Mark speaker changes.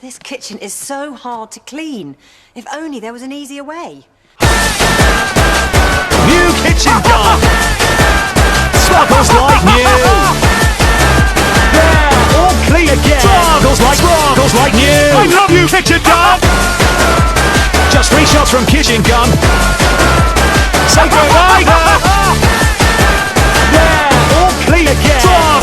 Speaker 1: This kitchen is so hard to clean. If only there was an easier way.
Speaker 2: New kitchen gun! Sparkles like new! Yeah, all clean again! Sparkles like new! I love you, kitchen gun! Just 3 shots from kitchen gun! Say goodbye! Yeah, all clean again!